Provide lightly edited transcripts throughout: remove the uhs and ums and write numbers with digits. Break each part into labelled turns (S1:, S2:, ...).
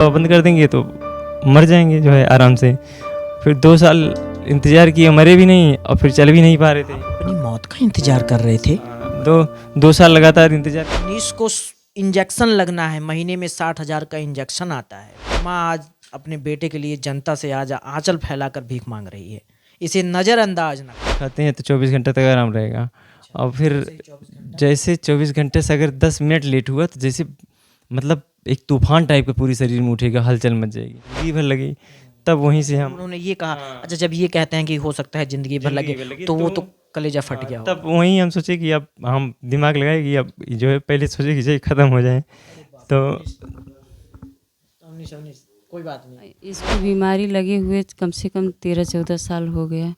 S1: दवा बंद कर देंगे तो मर जाएंगे जो है आराम से। फिर 2 साल इंतज़ार किए, मरे भी नहीं और फिर चल भी नहीं पा रहे थे।
S2: अपनी मौत का इंतजार कर रहे थे।
S1: दो साल लगातार इंतज़ार।
S2: 19 को इंजेक्शन लगना है, महीने में 60,000 का इंजेक्शन आता है। माँ आज अपने बेटे के लिए जनता से आज आंचल फैलाकर भीख मांग रही है, इसे नज़रअंदाज ना करें।
S1: खाते हैं तो 24 घंटे तक आराम रहेगा और फिर जैसे 24 घंटे से अगर 10 मिनट लेट हुआ तो जैसे मतलब एक तूफान टाइप का पूरी शरीर में उठेगा, हलचल मच जाएगी, जिंदगी भर लगी। तब वहीं से हम
S2: उन्होंने ये कहा। अच्छा, जब ये कहते हैं कि हो सकता है जिंदगी भर लगे तो वो तो कलेजा फट गया।
S1: तब वहीं हम सोचे कि अब हम दिमाग लगाए कि अब जो है पहले सोचे कि ख़त्म हो जाए। तो
S2: कोई बात नहीं।
S3: इसको बीमारी लगे हुए कम से कम 13-14 साल हो गया।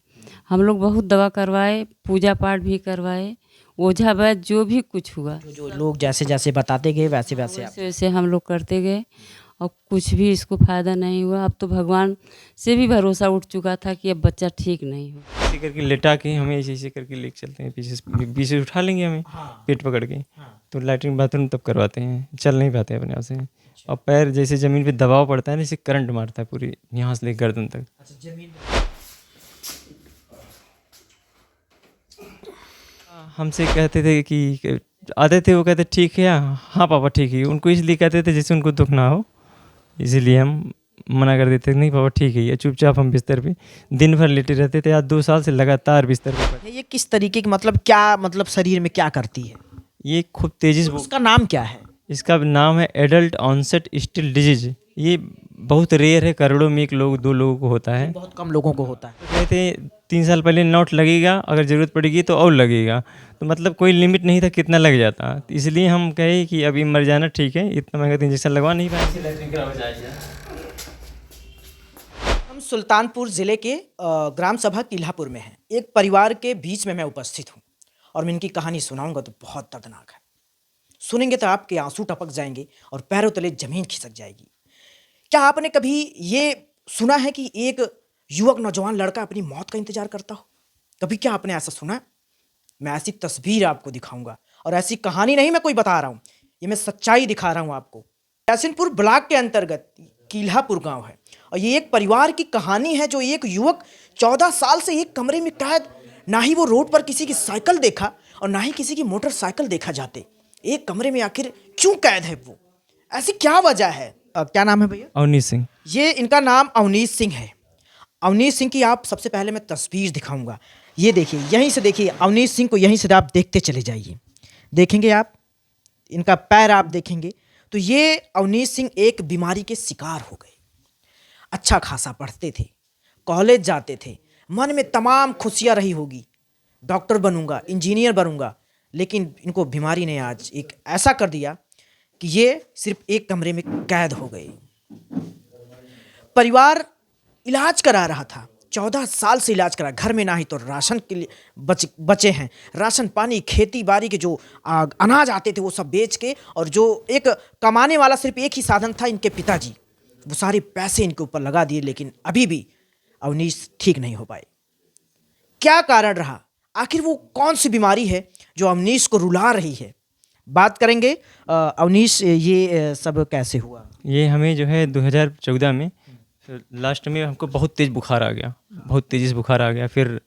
S3: हम लोग बहुत दवा करवाए, पूजा पाठ भी करवाए, ओझा वैद्य जो भी कुछ हुआ,
S2: जो लोग जैसे जैसे बताते गए वैसे वैसे
S3: वैसे वैसे हम लोग करते गए और कुछ भी इसको फ़ायदा नहीं हुआ। अब तो भगवान से भी भरोसा उठ चुका था कि अब बच्चा ठीक नहीं हो।
S1: ऐसे करके लेटा के हमें ऐसे करके लेके चलते हैं, पीछे उठा लेंगे हमें पेट पकड़ के। तो लैट्रिन बाथरूम तब करवाते हैं, चल नहीं पाते अपने आप से। और पैर जैसे ज़मीन पे दबाव पड़ता है ना, जैसे करंट मारता है पूरी यहाँ से लेकर गर्दन तक। हमसे कहते थे कि आते थे, वो कहते ठीक है, हाँ पापा ठीक है। उनको इसलिए कहते थे जैसे उनको दुख ना हो, इसीलिए हम मना कर देते नहीं पापा ठीक है। चुपचाप हम बिस्तर पे दिन भर लेटे रहते थे। आज 2 साल से लगातार बिस्तर पे।
S2: ये किस तरीके की मतलब क्या मतलब शरीर में क्या करती है?
S1: ये खूब तेजी से
S2: उसका नाम क्या है?
S1: इसका नाम है एडल्ट ऑनसेट स्टिल डिजीज। ये बहुत रेयर है, करोड़ों में 1 लोग 2 लोगों को होता है।
S2: बहुत कम लोगों को होता है।
S1: तो कहते हैं 3 साल पहले नोट लगेगा, अगर ज़रूरत पड़ेगी तो और लगेगा। तो मतलब कोई लिमिट नहीं था कितना लग जाता। तो इसलिए हम कहे कि अभी मर जाना ठीक है, इतना महंगा तो इंजेक्शन लगवा नहीं पाएंगे।
S2: हम सुल्तानपुर ज़िले के ग्राम सभा किल्हापुर में हैं। एक परिवार के बीच में मैं उपस्थित हूँ और मैं इनकी कहानी सुनाऊंगा तो बहुत दर्दनाक है। सुनेंगे तो आपके आंसू टपक जाएंगे और पैरों तले जमीन खिसक जाएगी। क्या आपने कभी ये सुना है कि एक युवक नौजवान लड़का अपनी मौत का इंतजार करता हो? कभी क्या आपने ऐसा सुना? मैं ऐसी तस्वीर आपको दिखाऊंगा और ऐसी कहानी नहीं मैं कोई बता रहा हूँ, ये मैं सच्चाई दिखा रहा हूँ आपको। जैसिनपुर ब्लॉक के अंतर्गत किल्हापुर गांव है और ये एक परिवार की कहानी है। जो एक युवक 14 साल से एक कमरे में कैद, ना ही वो रोड पर किसी की साइकिल देखा और ना ही किसी की मोटरसाइकिल देखा जाते। एक कमरे में आखिर क्यों कैद है वो? ऐसी क्या वजह है? क्या नाम है भैया?
S1: अवनीश सिंह।
S2: ये इनका नाम अवनीश सिंह है। अवनीश सिंह की आप सबसे पहले मैं तस्वीर दिखाऊंगा। ये देखिए, यहीं से देखिए अवनीश सिंह को, यहीं से आप देखते चले जाइए। देखेंगे आप इनका पैर आप देखेंगे तो ये अवनीश सिंह एक बीमारी के शिकार हो गए। अच्छा खासा पढ़ते थे, कॉलेज जाते थे, मन में तमाम खुशियाँ रही होगी, डॉक्टर बनूंगा, इंजीनियर बनूंगा, लेकिन इनको बीमारी ने आज एक ऐसा कर दिया कि ये सिर्फ एक कमरे में कैद हो गए। परिवार इलाज करा रहा था, 14 साल से इलाज करा, घर में ना ही तो राशन के लिए बचे हैं, राशन पानी, खेती बाड़ी के जो अनाज आते थे वो सब बेच के, और जो एक कमाने वाला सिर्फ एक ही साधन था इनके पिताजी, वो सारे पैसे इनके ऊपर लगा दिए। लेकिन अभी भी अवनीश ठीक नहीं हो पाए। क्या कारण रहा? आखिर वो कौन सी बीमारी है जो अवनीश को रुला रही है? बात करेंगे। अवनीश, ये सब कैसे हुआ?
S1: ये हमें जो है 2014 में लास्ट में हमको बहुत तेज़ बुखार आ गया, बहुत तेज़ी से बुखार आ गया। फिर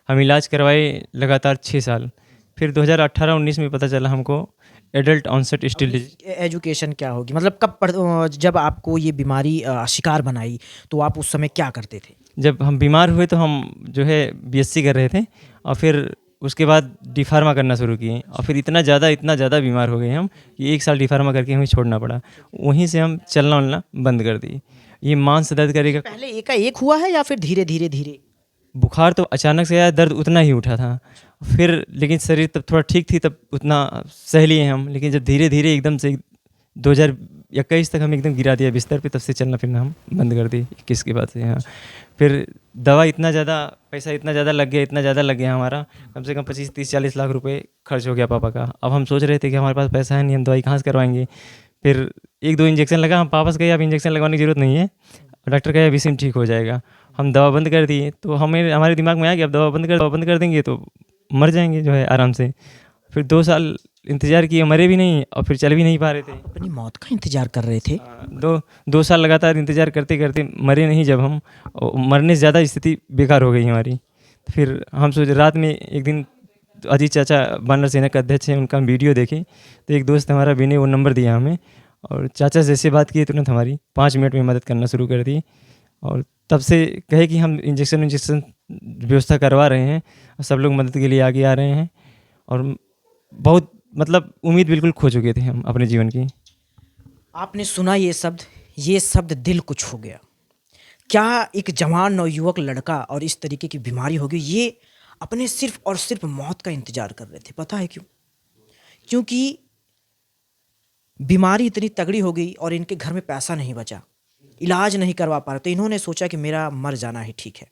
S1: हम इलाज करवाए लगातार 6 साल। फिर 2018-19 में पता चला हमको adult onset Still disease.
S2: Education क्या होगी, मतलब जब आपको ये बीमारी शिकार बनाई तो आप उस समय क्या करते थे?
S1: जब हम बीमार हुए तो हम जो है बीएससी कर रहे थे और फिर उसके बाद डी फार्मा करना शुरू किए। और फिर इतना ज़्यादा बीमार हो गए हम कि 1 साल डी फार्मा करके हमें छोड़ना पड़ा। वहीं से हम चलना उलना बंद कर दिए। ये मांस दर्द करेगा।
S2: पहले एकाएक हुआ है या फिर धीरे धीरे धीरे?
S1: बुखार तो अचानक से आया, दर्द उतना ही उठा था। फिर लेकिन शरीर तब थोड़ा ठीक थी, तब उतना सह लिए हम। लेकिन जब धीरे धीरे एकदम से 2021 तक हम एकदम गिरा दिया बिस्तर पे, तब से चलना फिरना हम बंद कर दिए 21 के बाद से। हाँ, फिर दवा इतना ज़्यादा, पैसा इतना ज़्यादा लग गया हमारा, कम से कम 25-30-40 लाख रुपए खर्च हो गया पापा का। अब हम सोच रहे थे कि हमारे पास पैसा है नहीं, हम दवाई कहाँ से करवाएंगे। फिर 1-2 इंजेक्शन लगा, हम पापा से कहे अब इंजेक्शन लगवाने की ज़रूरत नहीं है, डॉक्टर कहे अभी से ठीक हो जाएगा। हम दवा बंद कर दिए। तो हमारे दिमाग में आया कि अब दवा बंद कर देंगे तो मर जाएंगे जो है आराम से। फिर 2 साल इंतज़ार किए, मरे भी नहीं और फिर चल भी नहीं पा रहे थे।
S2: अपनी मौत का इंतजार कर रहे थे।
S1: दो साल लगातार इंतज़ार करते करते मरे नहीं जब हम, और मरने से ज़्यादा स्थिति बेकार हो गई हमारी। तो फिर हम सोचे, रात में एक दिन अजीत चाचा वानर सेना के अध्यक्ष हैं, उनका हम वीडियो देखे तो एक दोस्त हमारा विनय, वो नंबर दिया हमें और चाचा से जैसे बात की तुरंत हमारी 5 मिनट में मदद करना शुरू कर दी। और तब से कहे कि हम इंजेक्शन व्यवस्था करवा रहे हैं और सब लोग मदद के लिए आगे आ रहे हैं। और बहुत मतलब उम्मीद बिल्कुल खो चुके थे हम अपने जीवन की।
S2: आपने सुना ये शब्द दिल को छू गया। क्या एक जवान नवयुवक लड़का और इस तरीके की बीमारी हो गई, ये अपने सिर्फ और सिर्फ मौत का इंतजार कर रहे थे। पता है क्यों? क्योंकि बीमारी इतनी तगड़ी हो गई और इनके घर में पैसा नहीं बचा, इलाज नहीं करवा पा रहे, तो इन्होंने सोचा कि मेरा मर जाना ही ठीक है।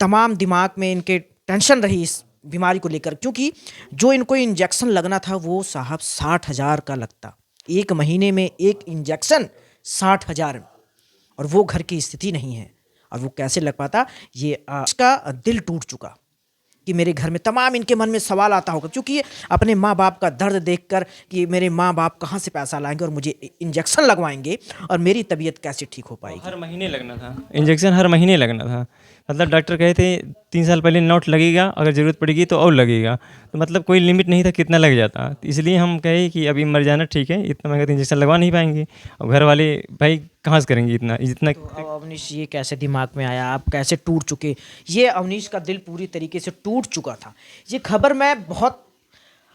S2: तमाम दिमाग में इनके टेंशन रही इस बीमारी को लेकर, क्योंकि जो इनको इंजेक्शन लगना था वो साहब 60,000 का लगता। 1 महीने में एक इंजेक्शन 60,000, और वो घर की स्थिति नहीं है और वो कैसे लग पाता। ये इसका दिल टूट चुका कि मेरे घर में, तमाम इनके मन में सवाल आता होगा, क्योंकि ये अपने माँ बाप का दर्द देखकर कि मेरे माँ बाप कहाँ से पैसा लाएंगे और मुझे इंजेक्शन लगवाएंगे और मेरी तबीयत कैसे ठीक हो पाएगी।
S1: हर महीने लगना था इंजेक्शन, हर महीने लगना था। मतलब डॉक्टर कहे थे 3 साल पहले नोट लगेगा, अगर ज़रूरत पड़ेगी तो और लगेगा। तो मतलब कोई लिमिट नहीं था कितना लग जाता। तो इसलिए हम कहे कि अभी मर जाना ठीक है, इतना महंगा तो इंजेक्शन लगवा नहीं पाएंगे। और घर वाले भाई कहाँ से करेंगे इतना।
S2: तो अब अवनीश, ये कैसे दिमाग में आया, आप कैसे टूट चुके? ये अवनीश का दिल पूरी तरीके से टूट चुका था। ये खबर मैं बहुत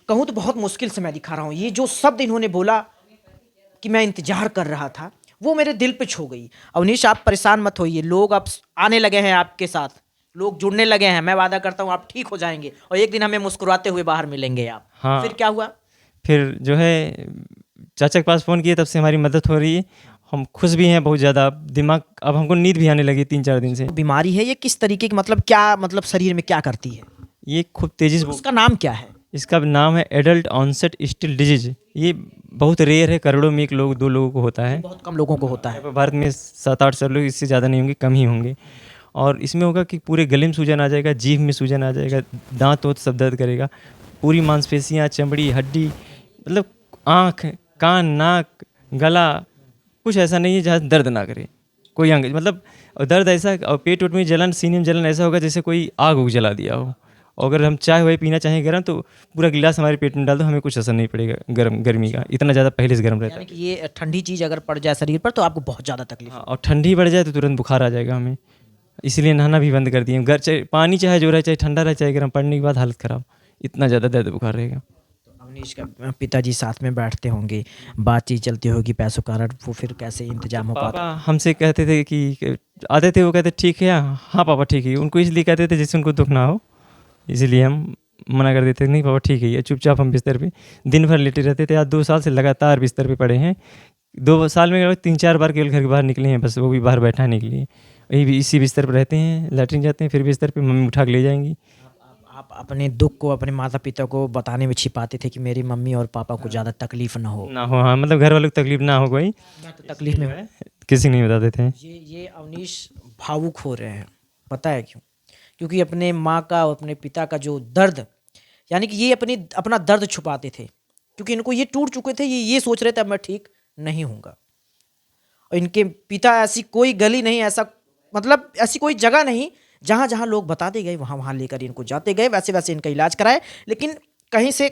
S2: कहूँ तो बहुत मुश्किल से मैं दिखा रहा हूँ। ये जो शब्द इन्होंने बोला कि मैं इंतजार कर रहा था, वो मेरे दिल पे छू गई। अवनीश, आप परेशान मत होइए, लोग अब आने लगे हैं आपके साथ, लोग जुड़ने लगे हैं। मैं वादा करता हूँ आप ठीक हो जाएंगे और एक दिन हमें मुस्कुराते हुए बाहर मिलेंगे आप।
S1: हाँ।
S2: फिर क्या हुआ?
S1: फिर जो है चाचा के पास फ़ोन किए, तब से हमारी मदद हो रही है। हम खुश भी हैं बहुत ज़्यादा। दिमाग अब हमको नींद भी आने लगी 3-4 दिन से।
S2: बीमारी है ये किस तरीके की, मतलब क्या, मतलब शरीर में क्या करती है?
S1: ये खूब तेज़ी से
S2: उसका नाम क्या है?
S1: इसका नाम है एडल्ट ऑनसेट स्टिल डिजीज। ये बहुत रेयर है, करोड़ों में 1 लोग 2 लोगों को होता है।
S2: बहुत कम लोगों को होता है।
S1: भारत में 7-8 लोग, इससे ज़्यादा नहीं होंगे, कम ही होंगे। और इसमें होगा कि पूरे गले में सूजन आ जाएगा, जीभ में सूजन आ जाएगा, दांत वोत सब दर्द करेगा, पूरी मांसपेशियाँ, चमड़ी, हड्डी, मतलब आँख, कान, नाक, गला, कुछ ऐसा नहीं है जहाँ दर्द ना करे कोई अंग। मतलब दर्द ऐसा, और पेट वेट में जलन, सीने में जलन ऐसा होगा जैसे कोई आग उग जला दिया हो। और अगर हम चाय वही पीना चाहें गर्म, तो पूरा गिलास हमारे पेट में डाल दो, हमें कुछ असर नहीं पड़ेगा गर्मी का। इतना ज़्यादा पहले से गर्म रहता है।
S2: यानी कि ये ठंडी चीज़ अगर पड़ जाए शरीर पर तो आपको बहुत ज़्यादा तकलीफ।
S1: हाँ, और ठंडी बढ़ जाए तो तुरंत बुखार आ जाएगा हमें। इसलिए नहाना भी बंद कर दिए। चाहे पानी चाहे जो रहे, चाहे ठंडा रहे चाहे गर्म, पड़ने के बाद हालत ख़राब, इतना ज़्यादा दर्द बुखार रहेगा।
S2: अवनीश का पिताजी साथ में बैठते होंगे, बातचीत चलती होगी पैसों का, वो फिर कैसे इंतजाम हो पाता?
S1: पापा हमसे कहते थे कि आते थे, वो कहते ठीक है, हाँ पापा ठीक है। उनको इसलिए कहते थे जिससे उनको दुख ना हो, इसलिए हम मना कर देते नहीं पापा ठीक है। चुपचाप हम बिस्तर पे दिन भर लेटे रहते थे। आज 2 साल से लगातार बिस्तर पे पड़े हैं। 2 साल में 3-4 बार केवल घर के बाहर निकले हैं, बस वो भी बाहर बैठाने के लिए। वही भी इसी बिस्तर पर रहते हैं, लैट्रिन जाते हैं, फिर बिस्तर पे मम्मी उठा के ले जाएंगी।
S2: आप अपने दुख को अपने माता पिता को बताने में छिपाते थे कि मेरी मम्मी और पापा को ज़्यादा तकलीफ ना हो।
S1: हाँ, मतलब घर वालों को तकलीफ ना हो कोई,
S2: मैं तो तकलीफ में हूँ।
S1: किसी को नहीं बताते थे।
S2: ये अवनीश भावुक हो रहे हैं, पता है क्यों? क्योंकि अपने माँ का और अपने पिता का जो दर्द, यानी कि ये अपना दर्द छुपाते थे, क्योंकि इनको ये टूट चुके थे। ये सोच रहे थे अब मैं ठीक नहीं हूँगा। और इनके पिता, ऐसी कोई गली नहीं, ऐसा मतलब ऐसी कोई जगह नहीं जहाँ जहाँ लोग बताते गए वहाँ लेकर इनको जाते गए, वैसे वैसे इनका इलाज कराए, लेकिन कहीं से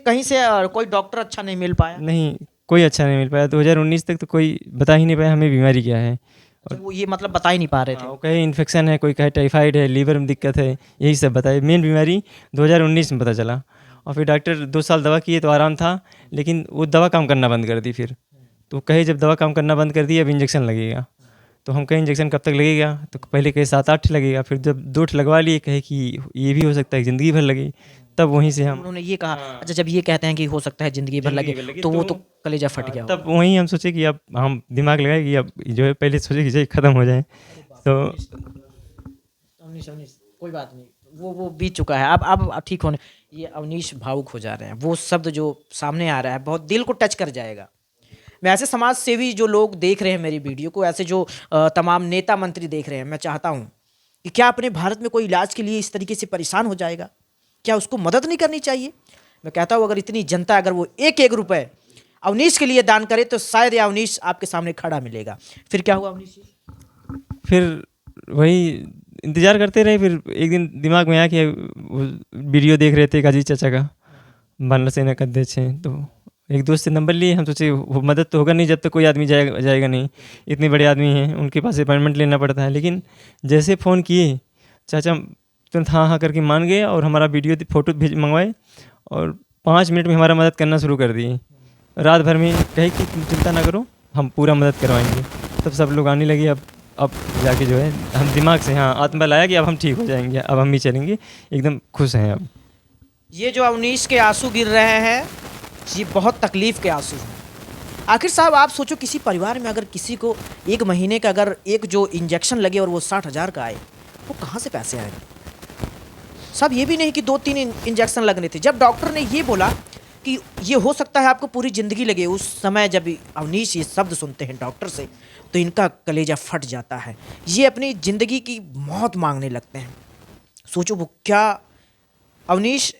S2: कोई डॉक्टर अच्छा नहीं मिल पाया।
S1: नहीं, कोई अच्छा नहीं मिल पाया। 2019 तक तो कोई बता ही नहीं पाया हमें बीमारी क्या है।
S2: और वो ये मतलब बता ही नहीं पा रहे थे।
S1: वो कहे इन्फेक्शन है, कोई कहे टाइफाइड है, लीवर में दिक्कत है, यही सब बताए। मेन बीमारी 2019 में पता चला। और फिर डॉक्टर 2 साल दवा किए तो आराम था, लेकिन वो दवा काम करना बंद कर दी। फिर तो कहे जब दवा काम करना बंद कर दी, अब इंजेक्शन लगेगा। तो हम कहे इंजेक्शन कब तक लगेगा? तो पहले कहे 7-8 लगेगा। फिर जब 2 लगवा लिए, कहे कि ये भी हो सकता है ज़िंदगी भर लगे। तब वहीं से हम,
S2: उन्होंने ये कहा। अच्छा, जब ये कहते हैं कि हो सकता है ज़िंदगी भर लगे, तो वो तो कलेजा फट गया।
S1: तब वहीं हम सोचे कि अब हम दिमाग लगाए कि अब जो है पहले सोचे कि ख़त्म हो जाए। तो
S2: अवनीश कोई बात नहीं, वो बीत चुका है। अब ठीक होने। ये अवनीश भावुक हो जा रहे हैं। वो शब्द जो सामने आ रहा है बहुत दिल को टच कर जाएगा। मैं ऐसे समाज सेवी जो लोग देख रहे हैं मेरी वीडियो को, ऐसे जो तमाम नेता मंत्री देख रहे हैं, मैं चाहता हूँ कि क्या अपने भारत में कोई इलाज के लिए इस तरीके से परेशान हो जाएगा, क्या उसको मदद नहीं करनी चाहिए? मैं कहता हूँ अगर इतनी जनता अगर वो एक एक रुपए अवनीश के लिए दान करे तो शायद ये अवनीश आपके सामने खड़ा मिलेगा। फिर क्या हुआ अवनीश जी?
S1: फिर वही इंतज़ार करते रहे। फिर एक दिन दिमाग में आया कि वो वीडियो देख रहे थे काजी चाचा का, बानर सेना का अध्यक्ष हैं, तो एक दोस्त से नंबर लिए। हम सोचे वो मदद तो होगा नहीं जब तक कोई आदमी जाएगा नहीं, इतने बड़े आदमी हैं, उनके पास अपॉइंटमेंट लेना पड़ता है। लेकिन जैसे फ़ोन किए चाचा तुरंत हाँ हाँ करके मान गए और हमारा वीडियो फ़ोटो मंगवाए और 5 मिनट में हमारा मदद करना शुरू कर दिए। रात भर में कहे कि तुम चिंता ना करो, हम पूरा मदद करवाएंगे। तब सब लोग आने लगे। अब जाके जो है हम दिमाग से हाँ आत्मबल आया कि अब हम ठीक हो जाएंगे, अब हम भी चलेंगे, एकदम खुश हैं अब।
S2: ये जो अवनीश के आंसू गिर रहे हैं ये बहुत तकलीफ के आंसू हैं। आखिर साहब आप सोचो किसी परिवार में अगर किसी को 1 महीने का अगर एक जो इंजेक्शन लगे और वो 60,000 का आए, वो कहाँ से पैसे आएंगे? सब ये भी नहीं कि 2-3 इंजेक्शन लगने थे। जब डॉक्टर ने ये बोला कि ये हो सकता है आपको पूरी ज़िंदगी लगे, उस समय जब अवनीश ये शब्द सुनते हैं डॉक्टर से तो इनका कलेजा फट जाता है। ये अपनी ज़िंदगी की मौत मांगने लगते हैं। सोचो वो क्या अवनीश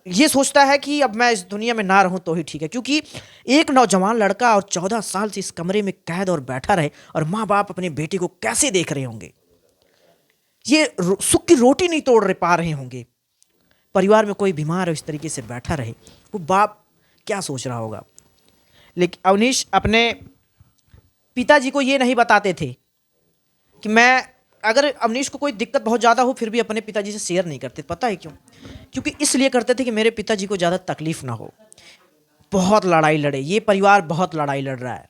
S2: ये सोचता है कि अब मैं इस दुनिया में ना रहूं तो ही ठीक है, क्योंकि एक नौजवान लड़का और 14 साल से इस कमरे में कैद और बैठा रहे और माँ बाप अपने बेटे को कैसे देख रहे होंगे, ये सुख की रोटी नहीं तोड़ पा रहे होंगे। परिवार में कोई बीमार है इस तरीके से बैठा रहे, वो बाप क्या सोच रहा होगा। लेकिन अवनीश अपने पिताजी को ये नहीं बताते थे कि मैं अगर अवनीश को कोई दिक्कत बहुत ज़्यादा हो फिर भी अपने पिताजी से शेयर नहीं करते। पता है क्यों? क्योंकि इसलिए करते थे कि मेरे पिताजी को ज़्यादा तकलीफ ना हो। बहुत लड़ाई लड़े, ये परिवार बहुत लड़ाई लड़ रहा है।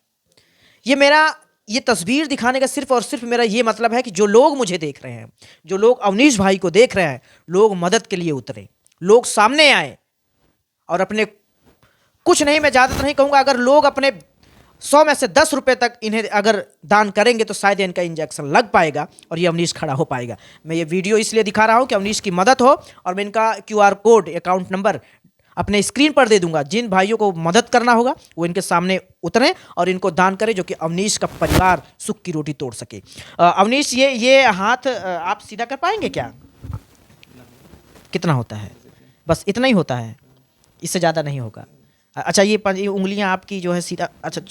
S2: ये तस्वीर दिखाने का सिर्फ और सिर्फ मेरा ये मतलब है कि जो लोग मुझे देख रहे हैं, जो लोग अवनीश भाई को देख रहे हैं, लोग मदद के लिए उतरे, लोग सामने आए और अपने कुछ नहीं, मैं ज़्यादा नहीं कहूँगा, अगर लोग अपने 100 में से 10 रुपये तक इन्हें अगर दान करेंगे तो शायद इनका इंजेक्शन लग पाएगा और ये अवनीश खड़ा हो पाएगा। मैं ये वीडियो इसलिए दिखा रहा हूँ कि अवनीश की मदद हो और मैं इनका QR कोड, अकाउंट नंबर अपने स्क्रीन पर दे दूंगा। जिन भाइयों को मदद करना होगा वो इनके सामने उतरें और इनको दान करें, जो कि अवनीश का परिवार सुख की रोटी तोड़ सके। अवनीश ये हाथ आप सीधा कर पाएंगे क्या? कितना होता है? बस इतना ही होता है, इससे ज़्यादा नहीं होगा। अच्छा ये उंगलियां आपकी जो है सीधा, अच्छा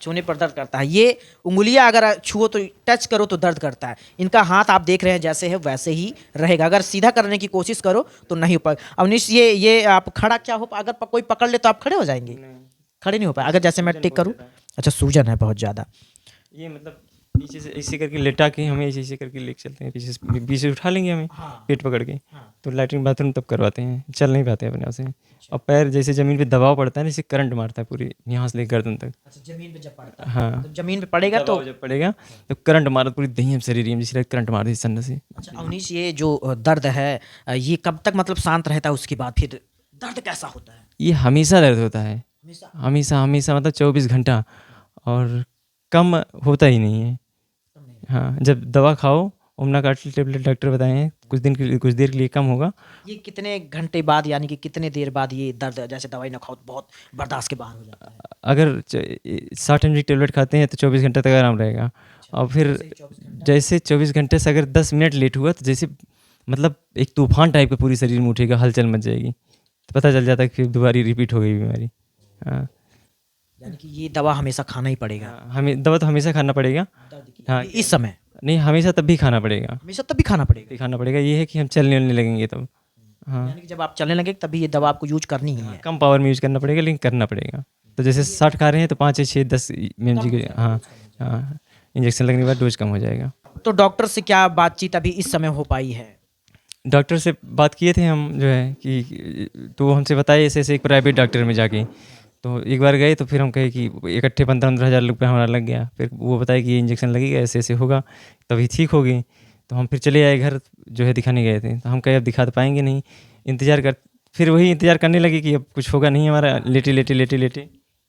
S2: छूने पर दर्द करता है। ये उंगलियां अगर छुओ तो टच करो तो दर्द करता है। इनका हाथ आप देख रहे हैं जैसे है वैसे ही रहेगा। अगर सीधा करने की कोशिश करो तो नहीं हो पाएगा। अवनीश ये आप खड़ा क्या हो, अगर कोई पकड़ ले तो आप खड़े हो जाएंगे? खड़े नहीं हो पाए। अगर जैसे मैं टिक करूँ, अच्छा सूजन है बहुत ज़्यादा।
S1: ये मतलब पीछे से ऐसे करके लेटा के हमें ऐसे करके लेके चलते हैं, पीछे उठा लेंगे हमें, पेट पकड़ के। तो लैट्रिन बाथरूम तब करवाते हैं, चल नहीं पाते अपने आप से। और पैर जैसे ज़मीन पे दबाव पड़ता है ना, जैसे करंट मारता है पूरी यहाँ से लेकर गर्दन तक।
S2: अच्छा जमीन पे जब पड़ता है,
S1: हाँ
S2: तो जमीन पे पड़ेगा तो
S1: जब पड़ेगा तो करंट मारा पूरी दही शरीर में, जैसे करंट मार दी सन्न से।
S2: अच्छा अवनीश ये जो दर्द है ये कब तक मतलब शांत रहता है? उसके बाद फिर दर्द कैसा होता है?
S1: ये हमेशा दर्द होता है,
S2: हमेशा
S1: हमेशा मतलब 24 घंटा, और कम होता ही नहीं है। हाँ जब दवा खाओ, ओमना कार्टिल टेबलेट डॉक्टर बताए हैं, कुछ देर के लिए कम होगा।
S2: ये कितने घंटे बाद यानी कि कितने देर बाद ये दर्द जैसे दवाई ना खाओ तो बहुत बर्दाश्त के बाहर हो जाता है?
S1: अगर 60 mg टेबलेट खाते हैं तो 24 घंटे तक आराम रहेगा। और फिर जैसे 24 घंटे से अगर 10 मिनट लेट हुआ तो जैसे मतलब एक तूफान टाइप का पूरी शरीर में उठेगा, हलचल मच जाएगी, तो पता चल जाता है कि दोबारा रिपीट हो गई बीमारी। हाँ
S2: यानी कि ये दवा हमेशा खाना ही पड़ेगा?
S1: हमें दवा तो हमेशा खाना पड़ेगा। हाँ
S2: इस समय
S1: नहीं, हमेशा तब भी खाना पड़ेगा,
S2: हमेशा तब भी खाना पड़ेगा?
S1: खाना पड़ेगा। ये है कि हम चलने लगेंगे तब। हाँ
S2: यानी कि जब आप चलने लगे तभी ये दवा आपको यूज करनी ही है?
S1: कम पावर में यूज़ करना पड़ेगा, लेकिन करना पड़ेगा। तो जैसे 60 खा रहे हैं तो 5 या 6 10 mg के हाँ इंजेक्शन लगने के बाद डोज कम हो जाएगा।
S2: तो डॉक्टर से क्या बातचीत अभी इस समय हो पाई है?
S1: डॉक्टर से बात किए थे हम जो है कि, तो हमसे बताए ऐसे एक प्राइवेट डॉक्टर में जाके। तो एक बार गए तो फिर हम कहे कि इकट्ठे 15-15 हज़ार रुपये हमारा लग गया। फिर वो बताया कि ये इंजेक्शन लगेगा, ऐसे होगा, तभी ठीक होगी। तो हम फिर चले आए घर, जो है दिखाने गए थे। तो हम कहे अब दिखा तो पाएंगे नहीं, फिर वही इंतज़ार करने लगे कि अब कुछ होगा नहीं हमारा। लेटे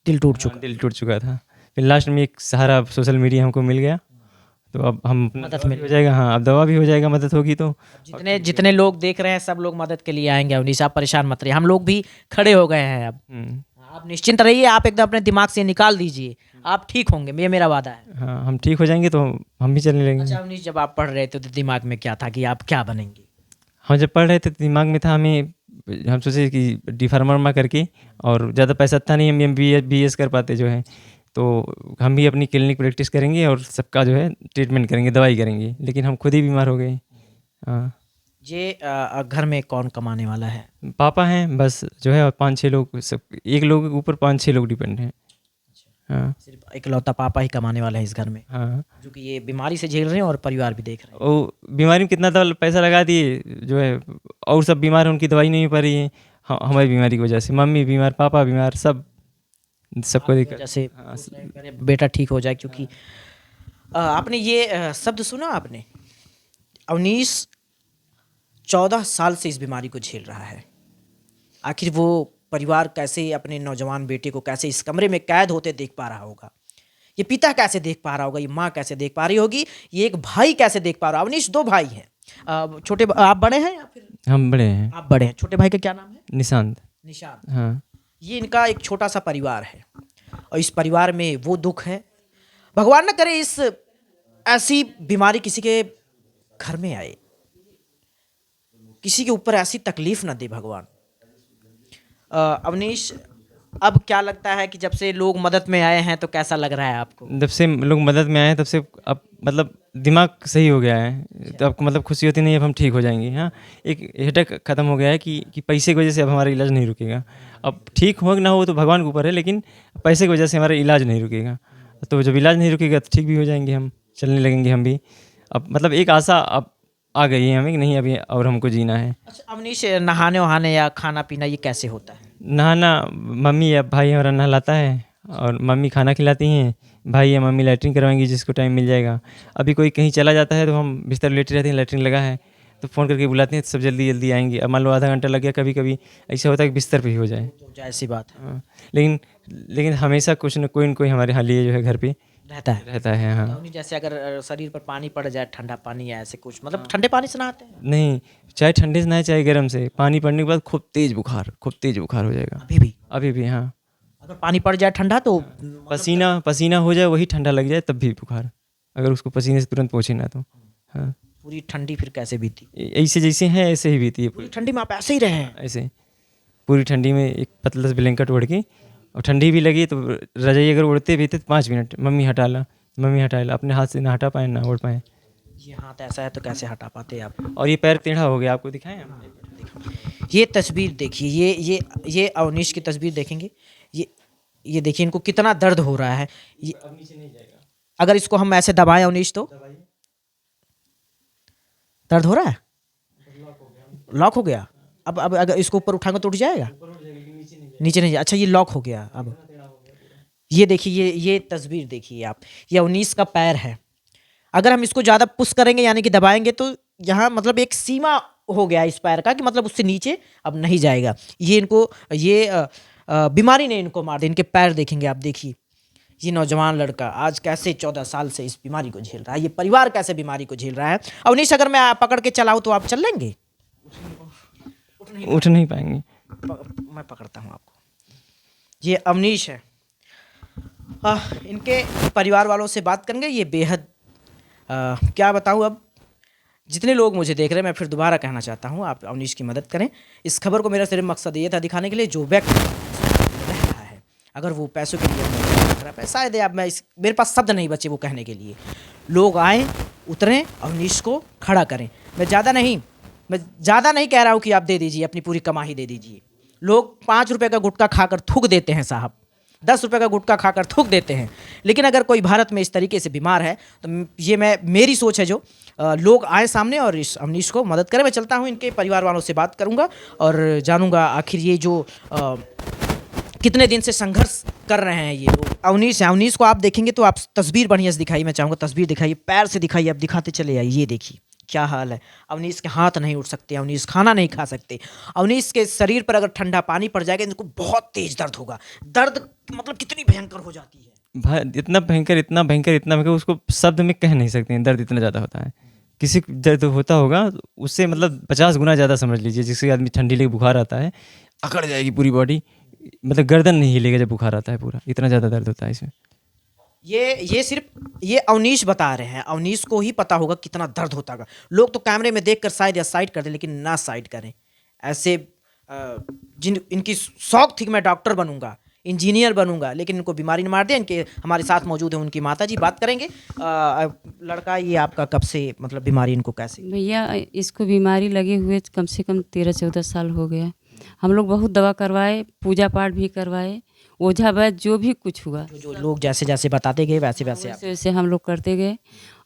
S2: दिल टूट चुका?
S1: दिल टूट चुका था। फिर लास्ट में एक सहारा सोशल मीडिया हमको मिल गया, तो अब हम
S2: मदद
S1: हो जाएगा। हाँ अब दवा भी हो जाएगा, मदद होगी तो।
S2: जितने लोग देख रहे हैं सब लोग मदद के लिए आएंगे। अवनीश आप परेशान मत रहिए, हम लोग भी खड़े हो गए हैं अब। आप निश्चिंत रहिए, आप एकदम अपने दिमाग से निकाल दीजिए, आप ठीक होंगे, ये मेरा वादा है।
S1: हाँ हम ठीक हो जाएंगे तो हम भी चलने लगेंगे।
S2: अच्छा अवनीश जब आप पढ़ रहे थे तो दिमाग में क्या था कि आप क्या बनेंगे?
S1: हम जब पढ़ रहे थे तो दिमाग में था हमें हम सोचे कि डी फार्मा करके, और ज़्यादा पैसा था नहीं, हम MBA BS कर पाते जो है, तो हम भी अपनी क्लिनिक प्रैक्टिस करेंगे और सबका जो है ट्रीटमेंट करेंगे, दवाई करेंगे, लेकिन हम खुद ही बीमार हो गए। हाँ,
S2: ये घर में कौन कमाने वाला है?
S1: पापा हैं बस जो है, और 5-6 लोग, सब एक लोग के ऊपर 5-6 लोग डिपेंड हैं। हाँ
S2: सिर्फ इकलौता पापा ही कमाने वाला है इस घर में,
S1: हाँ,
S2: जो कि ये बीमारी से झेल रहे हैं और परिवार भी देख रहे हैं।
S1: वो बीमारी में कितना तो पैसा लगा दिए जो है, और सब बीमार हैं, उनकी दवाई नहीं हो पा रही है। हमारी बीमारी की वजह से मम्मी बीमार, पापा बीमार, सबको दिक्कत।
S2: जैसे
S1: हाँ,
S2: मेरे बेटा ठीक हो जाए, क्योंकि आपने ये शब्द सुना आपने, अवनीश 14 साल से इस बीमारी को झेल रहा है। आखिर वो परिवार कैसे अपने नौजवान बेटे को कैसे इस कमरे में कैद होते देख पा रहा होगा, ये पिता कैसे देख पा रहा होगा, ये माँ कैसे देख पा रही होगी, ये एक भाई कैसे देख पा रहा होगा। अवनीश 2 भाई हैं, छोटे आप बड़े हैं या फिर?
S1: हम बड़े हैं।
S2: आप बड़े हैं। छोटे भाई का क्या नाम है?
S1: निशांत।
S2: निशांत।
S1: हाँ,
S2: ये इनका एक छोटा सा परिवार है, और इस परिवार में वो दुख है, भगवान न करे इस ऐसी बीमारी किसी के घर में आए, किसी के ऊपर ऐसी तकलीफ ना दे भगवान। अवनीश, अब क्या लगता है कि जब से लोग मदद में आए हैं तो कैसा लग रहा है आपको?
S1: जब से लोग मदद में आए हैं तब से अब मतलब दिमाग सही हो गया है, तो आपको मतलब खुशी होती नहीं, अब हम ठीक हो जाएंगे। हाँ, एक हेडेक ख़त्म हो गया है कि पैसे की वजह से अब हमारा इलाज नहीं रुकेगा। अब ठीक हो ना हो तो भगवान के ऊपर है, लेकिन पैसे की वजह से हमारा इलाज नहीं रुकेगा। तो जब इलाज नहीं रुकेगा तो ठीक भी हो जाएंगे, हम चलने लगेंगे हम भी। अब मतलब एक आशा अब आ गई है हमें कि नहीं, अभी और हमको जीना है।
S2: अच्छा अवनीश, नहाने वहाने या खाना पीना ये कैसे होता है?
S1: नहाना मम्मी या भाई हमारा नहलाता है, और मम्मी खाना खिलाती हैं, भाई या मम्मी लैट्रिन करवाएंगी जिसको टाइम मिल जाएगा। अभी कोई कहीं चला जाता है तो हम बिस्तर लेटे रहते हैं, लैट्रिन लगा है तो फ़ोन करके बुलाते हैं, तो सब जल्दी जल्दी आएंगे। अब मान लो आधा घंटा लग गया, कभी कभी ऐसा होता है कि बिस्तर पे ही हो जाए।
S2: तो ऐसी बात है,
S1: हाँ, लेकिन हमेशा कुछ न कोई हमारे हाल लिए जो है घर पे
S2: रहता है।
S1: है। हाँ,
S2: अवनीश, जैसे अगर शरीर पर पानी पड़ जाए, ठंडा पानी या ऐसे कुछ, मतलब ठंडे पानी से नहाते हैं?
S1: नहीं, चाहे ठंडे से नहाए चाहे गर्म से, पानी पड़ने के बाद खूब तेज़ बुखार हो जाएगा अभी भी। हाँ,
S2: अगर पानी पड़ जाए ठंडा तो
S1: पसीना हो जाए, वही ठंडा लग जाए, तब भी बुखार, अगर उसको पसीने से तुरंत पहुँचे ना तो। हाँ,
S2: पूरी ठंडी फिर कैसे बीती?
S1: ऐसे जैसे हैं ऐसे ही बीती है
S2: पूरी ठंडी में आप ऐसे ही रहे हैं?
S1: ऐसे पूरी ठंडी में एक पतला सा ब्लैंकेट ओढ़ के, और ठंडी भी लगी तो रजाई अगर उड़ते भी थे तो 5 मिनट मम्मी हटा ला, अपने हाथ से ना हटा पाए ना ओढ़ पाए।
S2: ये हाथ ऐसा है तो कैसे हटा पाते आप?
S1: और ये पैर टेढ़ा हो गया, आपको दिखाएं हम?
S2: ये तस्वीर देखिए, ये अवनीश की तस्वीर देखेंगे, ये देखिए इनको कितना दर्द हो रहा है। ये अगर इसको हम ऐसे दबाएं अवनीश तो दर्द हो रहा है, लॉक हो गया। अब अगर इसको ऊपर उठाएंगे तो उठ जाएगा, नीचे नहीं। अच्छा ये लॉक हो गया। अब ये देखिए, ये तस्वीर देखिए आप, ये अवनीश का पैर है। अगर हम इसको ज़्यादा पुश करेंगे यानी कि दबाएंगे तो यहाँ मतलब एक सीमा हो गया इस पैर का, कि मतलब उससे नीचे अब नहीं जाएगा। ये इनको बीमारी ने इनको मार दिया। इनके पैर देखेंगे आप, देखिए ये नौजवान लड़का आज कैसे 14 साल से इस बीमारी को झेल रहा है, ये परिवार कैसे बीमारी को झेल रहा है। अवनीश, अगर मैं पकड़ के चलाऊँ तो आप चल लेंगे?
S1: उठ नहीं पाएंगे।
S2: मैं पकड़ता हूँ आपको। ये अवनीश है। इनके परिवार वालों से बात करेंगे। ये बेहद क्या बताऊँ, अब जितने लोग मुझे देख रहे हैं, मैं फिर दोबारा कहना चाहता हूँ, आप अवनीश की मदद करें। इस खबर को मेरा सिर्फ मकसद ये था दिखाने के लिए, जो व्यक्ति रह रहा है, अगर वो पैसों के लिए शायद अब मेरे पास शब्द नहीं बचे वो कहने के लिए। लोग आए, उतरें, अवनीश को खड़ा करें। मैं ज़्यादा नहीं कह रहा हूँ कि आप दे दीजिए, अपनी पूरी कमाई दे दीजिए। लोग 5 रुपये का गुटखा खाकर थूक देते हैं साहब, 10 रुपये का गुटखा खाकर थूक देते हैं। लेकिन अगर कोई भारत में इस तरीके से बीमार है तो ये मेरी सोच है, जो लोग आए सामने और इस अवनीश को मदद करें। मैं चलता हूँ, इनके परिवार वालों से बात करूँगा और जानूँगा आखिर ये जो कितने दिन से संघर्ष कर रहे हैं ये लोग। अवनीश है, अवनीश को आप देखेंगे तो आप तस्वीर बढ़िया से दिखाइए, मैं चाहूँगा तस्वीर दिखाइए, पैर से दिखाइए, आप दिखाते चले आइए। ये देखिए क्या हाल है। अवनीश के हाथ नहीं उठ सकते, अवनीश खाना नहीं खा सकते। अवनीश के शरीर पर अगर ठंडा पानी पड़ जाएगा इनको बहुत तेज दर्द होगा। दर्द मतलब कितनी भयंकर हो जाती है,
S1: इतना भयंकर उसको शब्द में कह नहीं सकते हैं। दर्द इतना ज़्यादा होता है, किसी को दर्द होता होगा उससे मतलब 50 गुना ज़्यादा समझ लीजिए। जिससे आदमी ठंडी लेके बुखार आता है, अकड़ जाएगी पूरी बॉडी, मतलब गर्दन नहीं हिलेगा जब बुखार आता है पूरा, इतना ज़्यादा दर्द होता है इसमें।
S2: ये सिर्फ ये अवनीश बता रहे हैं, अवनीश को ही पता होगा कितना दर्द होता होगा। लोग तो कैमरे में देखकर शायद या साइड कर दें, लेकिन ना साइड करें। ऐसे जिन इनकी शौक थी कि मैं डॉक्टर बनूंगा, इंजीनियर बनूंगा, लेकिन इनको बीमारी ने मार दिया। इनके हमारे साथ मौजूद है उनकी माता जी, बात करेंगे। लड़का ये आपका कब से मतलब बीमारी इनको कैसे?
S3: भैया इसको बीमारी लगे हुए कम से कम 13-14 साल हो गया। हम लोग बहुत दवा करवाए, पूजा पाठ भी करवाए, ओझा वैद्य जो भी कुछ हुआ
S2: जो लोग जैसे जैसे बताते गए वैसे वैसे आप
S3: वैसे वैसे हम लोग करते गए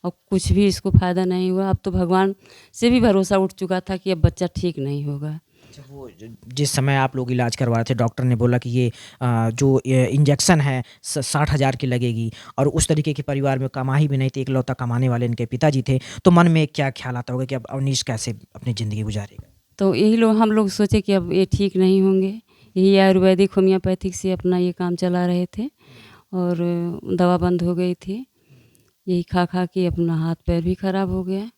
S3: और कुछ भी इसको फ़ायदा नहीं हुआ। अब तो भगवान से भी भरोसा उठ चुका था कि अब बच्चा ठीक नहीं होगा।
S2: अच्छा, वो जिस समय आप लोग इलाज करवा रहे थे, डॉक्टर ने बोला कि ये जो इंजेक्शन है 60,000 की लगेगी, और उस तरीके के परिवार में कमाई भी नहीं थी, इकलौता कमाने वाले इनके पिताजी थे, तो मन में क्या ख्याल आता होगा कि अब अवनीश कैसे अपनी ज़िंदगी गुजारेगा?
S3: तो यही लोग हम लोग सोचे कि अब ये ठीक नहीं होंगे। यही आयुर्वेदिक होम्योपैथिक से अपना ये काम चला रहे थे और दवा बंद हो गई थी। यही खा खा के अपना हाथ पैर भी ख़राब हो गया।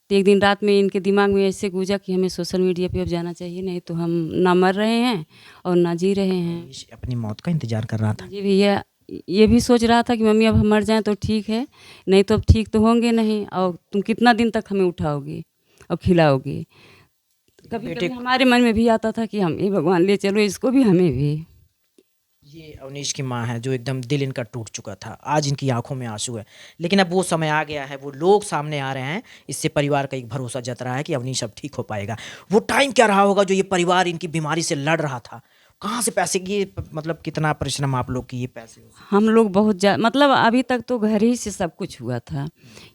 S3: तो एक दिन रात में इनके दिमाग में ऐसे गूंजा कि हमें सोशल मीडिया पे अब जाना चाहिए, नहीं तो हम ना मर रहे हैं और ना जी रहे हैं।
S2: अवनीश अपनी मौत का इंतजार कर रहा था।
S3: जी भैया, ये भी सोच रहा था कि मम्मी अब हम मर जाएं तो ठीक है, नहीं तो अब ठीक तो होंगे नहीं, और तुम कितना दिन तक हमें उठाओगे और खिलाओगे। कभी कभी हमारे मन में भी आता था कि हम ये भगवान ले चलो इसको भी, हमें भी।
S2: ये अवनीश की माँ है जो एकदम दिल इनका टूट चुका था, आज इनकी आंखों में आंसू है, लेकिन अब वो समय आ गया है, वो लोग सामने आ रहे हैं, इससे परिवार का एक भरोसा जत रहा है कि अवनीश अब ठीक हो पाएगा। वो टाइम क्या रहा होगा जो ये परिवार इनकी बीमारी से लड़ रहा था? कहाँ से पैसे की मतलब कितना परिश्रम आप लोग किए पैसे?
S3: हम लोग बहुत मतलब अभी तक तो घर ही से सब कुछ हुआ था।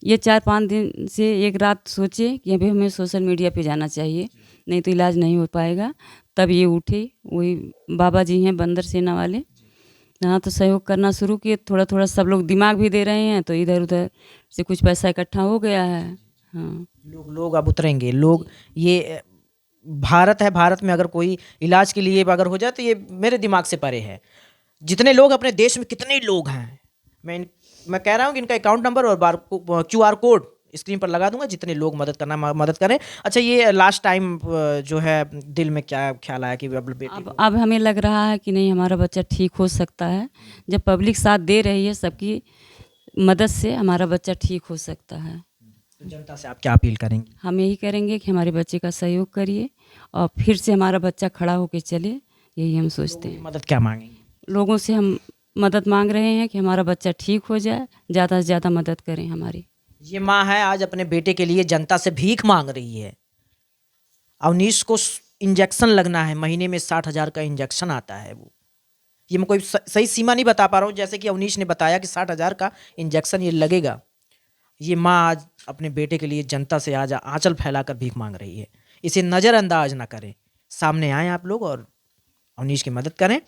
S3: ये 4-5 दिन से एक रात सोचे कि अभी हमें सोशल मीडिया पे जाना चाहिए, नहीं तो इलाज नहीं हो पाएगा। तब ये उठे, वही बाबा जी हैं बंदर सेना वाले, हाँ, तो सहयोग करना शुरू किए। थोड़ा थोड़ा सब लोग दिमाग भी दे रहे हैं, तो इधर उधर से कुछ पैसा इकट्ठा हो गया है। हाँ,
S2: लोग अब उतरेंगे, लोग ये भारत है, भारत में अगर कोई इलाज के लिए अगर हो जाए तो ये मेरे दिमाग से परे है। जितने लोग अपने देश में कितने लोग हैं, मैं कह रहा हूँ कि इनका अकाउंट नंबर और QR कोड स्क्रीन पर लगा दूंगा, जितने लोग मदद करना मदद करें। अच्छा, ये लास्ट टाइम जो है दिल में क्या ख्याल आया कि अब बेटी
S3: अब हमें लग रहा है कि नहीं, हमारा बच्चा ठीक हो सकता है। जब पब्लिक साथ दे रही है, सबकी मदद से हमारा बच्चा ठीक हो सकता है।
S2: तो जनता से आप क्या अपील करेंगी?
S3: हम यही करेंगे कि हमारे बच्चे का सहयोग करिए और फिर से हमारा बच्चा खड़ा होकर चले, यही हम सोचते हैं।
S2: मदद क्या मांगेंगे?
S3: लोगों से हम मदद मांग रहे हैं कि हमारा बच्चा ठीक हो जाए, ज़्यादा से ज़्यादा मदद करें हमारी।
S2: ये माँ है, आज अपने बेटे के लिए जनता से भीख मांग रही है। अवनीश को इंजेक्शन लगना है, महीने में 60,000 का इंजेक्शन आता है। वो ये मैं कोई सही सीमा नहीं बता पा रहा हूँ, जैसे कि अवनीश ने बताया कि 60,000 का इंजेक्शन ये लगेगा। ये माँ आज अपने बेटे के लिए जनता से आज आंचल फैलाकर भीख मांग रही है। इसे नज़रअंदाज ना करें, सामने आए आप लोग और अवनीश की मदद करें।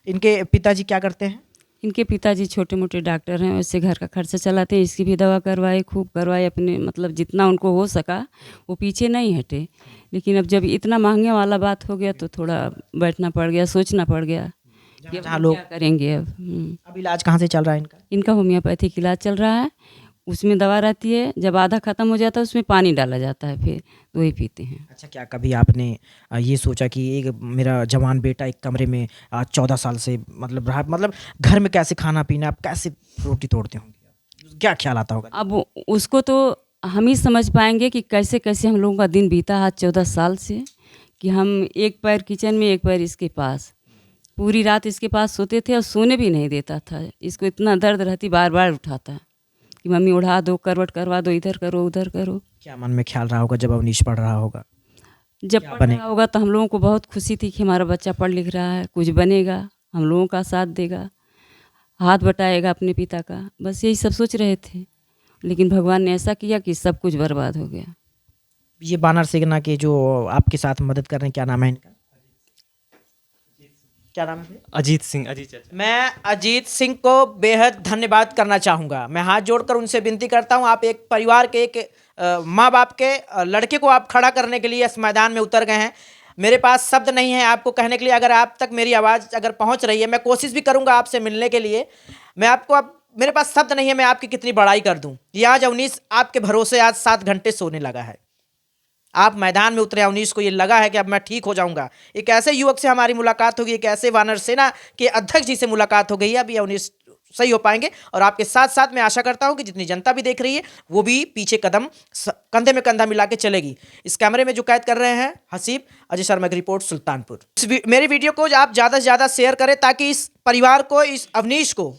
S2: इनके पिताजी क्या करते हैं?
S3: इनके पिताजी छोटे मोटे डॉक्टर हैं, वैसे घर का खर्चा चलाते हैं। इसकी भी दवा करवाए, खूब करवाए, अपने मतलब जितना उनको हो सका वो पीछे नहीं हटे। लेकिन अब जब इतना महंगे वाला बात हो गया तो थोड़ा बैठना पड़ गया, सोचना पड़ गया कि अब लोग क्या करेंगे। अब
S2: इलाज कहाँ से चल रहा है इनका?
S3: इनका होम्योपैथिक इलाज चल रहा है, उसमें दवा रहती है, जब आधा ख़त्म हो जाता है उसमें पानी डाला जाता है, फिर तो वही पीते हैं।
S2: अच्छा, क्या कभी आपने ये सोचा कि एक मेरा जवान बेटा एक कमरे में 14 साल से मतलब रहा, मतलब घर में कैसे खाना पीना, आप कैसे रोटी तोड़ते होंगे, क्या ख्याल आता होगा?
S3: अब उसको तो हम ही समझ पाएंगे कि कैसे कैसे हम लोगों का दिन बीता है 14 साल से, कि हम एक पैर किचन में एक पैर इसके पास, पूरी रात इसके पास सोते थे और सोने भी नहीं देता था। इसको इतना दर्द रहती, बार बार उठाता कि मम्मी उड़ा दो, करवट करवा दो, इधर करो उधर करो।
S2: क्या मन में ख्याल रहा होगा जब अवनीश पढ़ रहा होगा?
S3: जब पढ़ रहा होगा तो हम लोगों को बहुत खुशी थी कि हमारा बच्चा पढ़ लिख रहा है, कुछ बनेगा, हम लोगों का साथ देगा, हाथ बटाएगा अपने पिता का, बस यही सब सोच रहे थे। लेकिन भगवान ने ऐसा किया कि सब कुछ बर्बाद हो गया।
S2: ये बानर सेना के जो आपके साथ मदद कर रहे हैं, क्या नाम है इनका? क्या नाम है?
S1: अजीत सिंह, अजीत चाचा।
S2: मैं अजीत सिंह को बेहद धन्यवाद करना चाहूँगा। मैं हाथ जोड़कर उनसे विनती करता हूँ, आप एक परिवार के एक माँ बाप के लड़के को आप खड़ा करने के लिए इस मैदान में उतर गए हैं। मेरे पास शब्द नहीं है आपको कहने के लिए। अगर आप तक मेरी आवाज़ अगर पहुँच रही है, मैं कोशिश भी करूँगा आपसे मिलने के लिए। मैं आपको अब मेरे पास शब्द नहीं है, मैं आपकी कितनी बड़ाई कर दूँ। ये आज अवनीश आपके भरोसे आज 7 घंटे सोने लगा है। आप मैदान में उतरे, अवनीश को ये लगा है कि अब मैं ठीक हो जाऊंगा। एक ऐसे युवक से हमारी मुलाकात होगी, एक ऐसे वानर सेना के अध्यक्ष जी से मुलाकात हो गई है। अभी अवनीश सही हो पाएंगे। और आपके साथ साथ मैं आशा करता हूं कि जितनी जनता भी देख रही है वो भी पीछे कंधे में कंधा मिला के चलेगी। इस कैमरे में जो कैद कर रहे हैं हसीब, अजय शर्मा की रिपोर्ट, सुल्तानपुर। मेरी वीडियो को आप ज़्यादा से ज़्यादा शेयर करें ताकि इस परिवार को, इस अवनीश को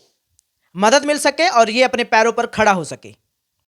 S2: मदद मिल सके और ये अपने पैरों पर खड़ा हो सके।